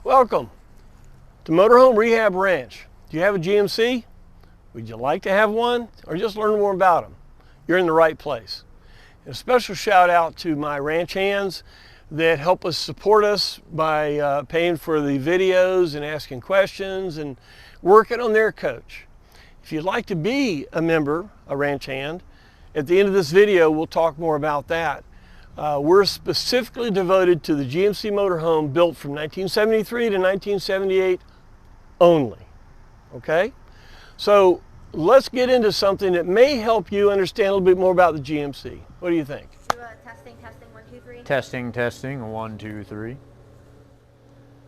Welcome to Motorhome Rehab Ranch. Do you have a GMC? Would you like to have one or just learn more about them? You're in the right place. And a special shout out to my ranch hands that help us support us by paying for the videos and asking questions and working on their coach. If you'd like to be a member, a ranch hand, at the end of this video we'll talk more about that. We're specifically devoted to the GMC Motorhome built from 1973 to 1978 only, okay? So let's get into something that may help you understand a little bit more about the GMC. What do you think? Testing, 1, 2, 3. Testing, 1, 2, 3.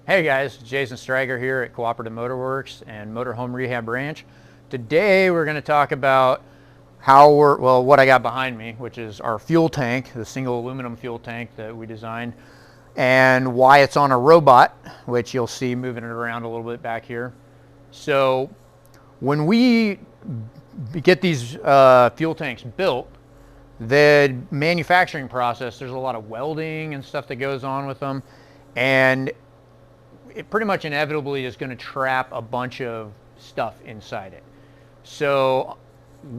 Hey guys, Jason Stryger here at Cooperative Motorworks and Motorhome Rehab Ranch. Today we're going to talk about what I got behind me, which is our fuel tank, the single aluminum fuel tank that we designed, and why it's on a robot, which you'll see moving it around a little bit back here. So when we get these fuel tanks built, the manufacturing process, there's a lot of welding and stuff that goes on with them, and it pretty much inevitably is going to trap a bunch of stuff inside it. So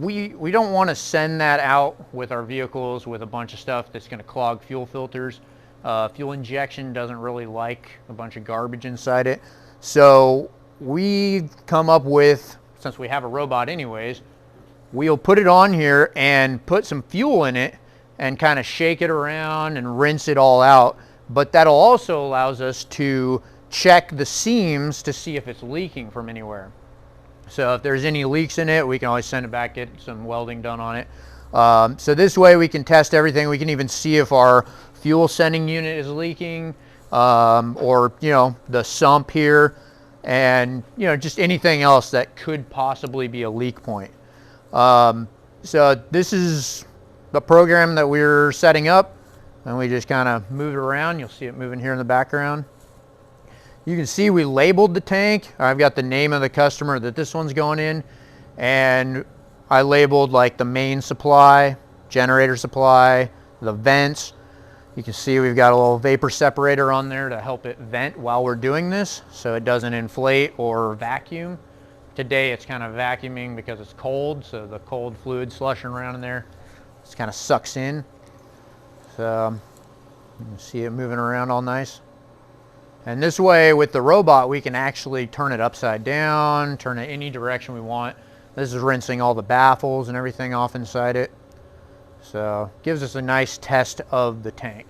we don't want to send that out with our vehicles with a bunch of stuff that's going to clog fuel filters. Fuel injection doesn't really like a bunch of garbage inside it. So we've come up with, since we have a robot anyways, we'll put it on here and put some fuel in it and kind of shake it around and rinse it all out. But that'll also allows us to check the seams to see if it's leaking from anywhere. So if there's any leaks in it, we can always send it back, get some welding done on it. So this way we can test everything. We can even see if our fuel sending unit is leaking, or the sump here, and just anything else that could possibly be a leak point. So this is the program that we're setting up, and we just kind of move it around. You'll see it moving here in the background. You can see we labeled the tank. I've got the name of the customer that this one's going in, and I labeled like the main supply, generator supply, the vents. You can see we've got a little vapor separator on there to help it vent while we're doing this so it doesn't inflate or vacuum. Today it's kind of vacuuming because it's cold, so the cold fluid slushing around in there just kind of sucks in. So you can see it moving around all nice. And this way with the robot we can actually turn it upside down, turn it any direction we want. This is rinsing all the baffles and everything off inside it. So gives us a nice test of the tank.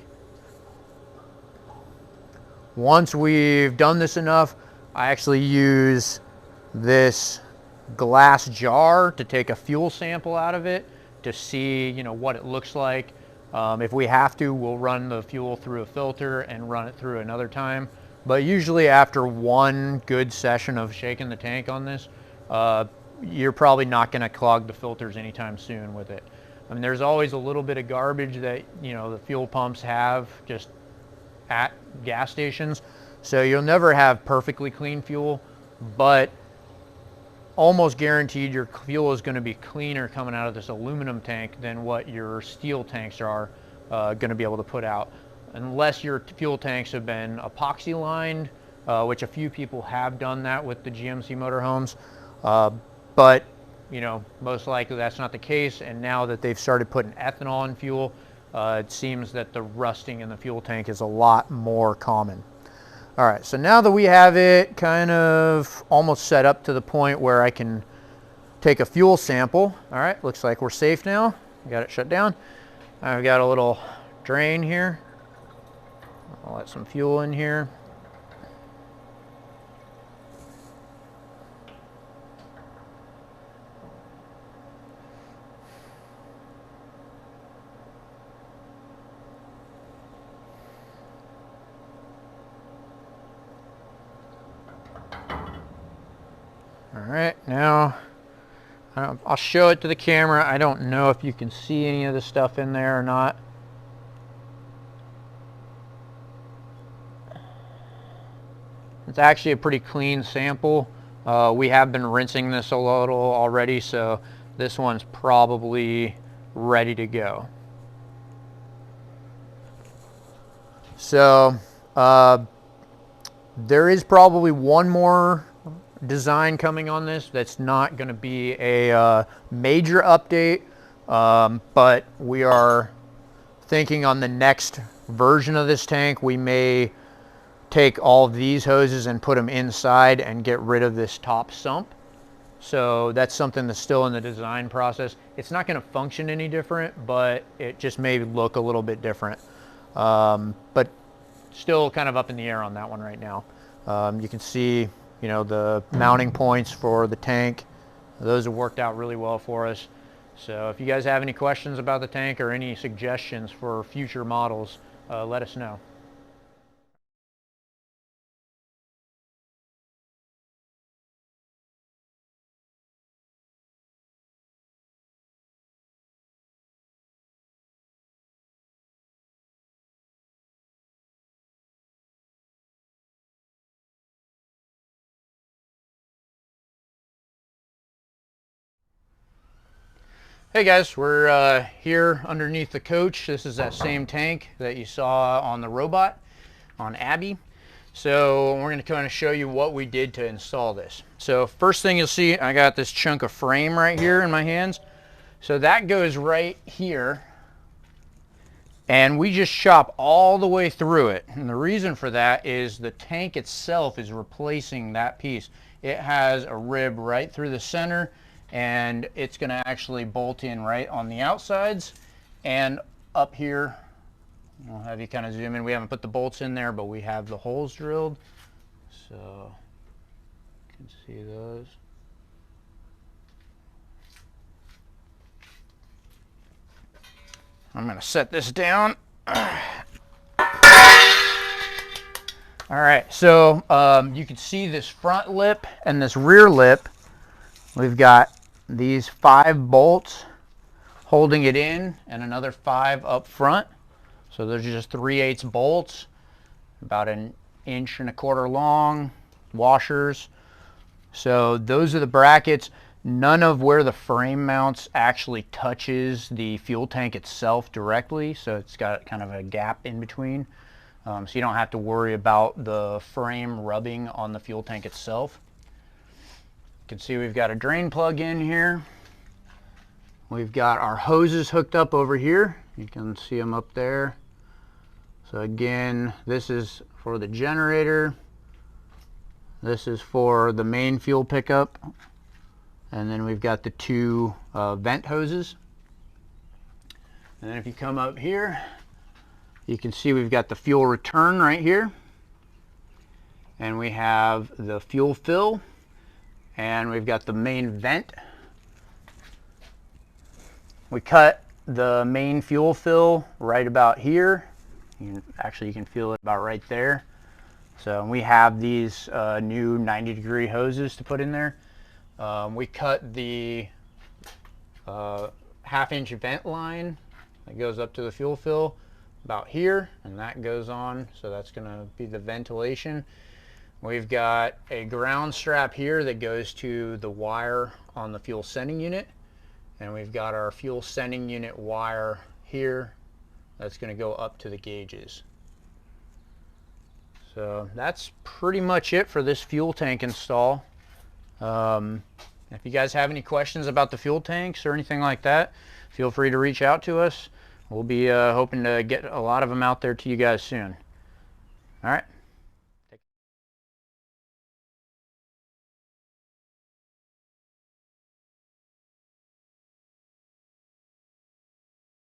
Once we've done this enough, I actually use this glass jar to take a fuel sample out of it to see what it looks like. If we have to, we'll run the fuel through a filter and run it through another time. But usually after one good session of shaking the tank on this, you're probably not going to clog the filters anytime soon with it. I mean, there's always a little bit of garbage that the fuel pumps have just at gas stations. So you'll never have perfectly clean fuel, but almost guaranteed your fuel is going to be cleaner coming out of this aluminum tank than what your steel tanks are going to be able to put out, unless your fuel tanks have been epoxy lined, which a few people have done that with the GMC motorhomes, but most likely that's not the case. And now that they've started putting ethanol in fuel, it seems that the rusting in the fuel tank is a lot more common. All right, so now that we have it kind of almost set up to the point where I can take a fuel sample. All right, looks like we're safe now. Got it shut down. I've got a little drain here. I'll let some fuel in here. All right, now I'll show it to the camera. I don't know if you can see any of the stuff in there or not. It's actually a pretty clean sample. We have been rinsing this a little already, so this one's probably ready to go. So There is probably one more design coming on this that's not going to be a major update, but we are thinking on the next version of this tank we may take all of these hoses and put them inside and get rid of this top sump. So that's something that's still in the design process. It's not going to function any different, but it just may look a little bit different. But still kind of up in the air on that one right now. You can see, you know, the mounting points for the tank. Those have worked out really well for us. So if you guys have any questions about the tank or any suggestions for future models, let us know. Hey guys, we're here underneath the coach. This is that same tank that you saw on the robot on Abby. So we're going to kind of show you what we did to install this. So first thing you'll see, I got this chunk of frame right here in my hands. So that goes right here, and we just chop all the way through it. And the reason for that is the tank itself is replacing that piece. It has a rib right through the center, and it's going to actually bolt in right on the outsides. And up here, I'll have you kind of zoom in. We haven't put the bolts in there, but we have the holes drilled, so you can see those. I'm going to set this down. All right, so you can see this front lip and this rear lip. We've got these 5 bolts holding it in and another 5 up front. So those are just 3/8 bolts, about 1.25 inches long, washers. So those are the brackets. None of where the frame mounts actually touches the fuel tank itself directly, so it's got kind of a gap in between. So you don't have to worry about the frame rubbing on the fuel tank itself. You can see we've got a drain plug in here. We've got our hoses hooked up over here. You can see them up there. So again, this is for the generator. This is for the main fuel pickup. And then we've got the 2 vent hoses. And then if you come up here, you can see we've got the fuel return right here. And we have the fuel fill. And we've got the main vent. We cut the main fuel fill right about here. Actually, you can feel it about right there. So we have these new 90-degree hoses to put in there. We cut the 1/2-inch vent line that goes up to the fuel fill about here, and that goes on, so that's going to be the ventilation. We've got a ground strap here that goes to the wire on the fuel sending unit, and we've got our fuel sending unit wire here that's going to go up to the gauges. So that's pretty much it for this fuel tank install. If you guys have any questions about the fuel tanks or anything like that, feel free to reach out to us. We'll be hoping to get a lot of them out there to you guys soon. All right.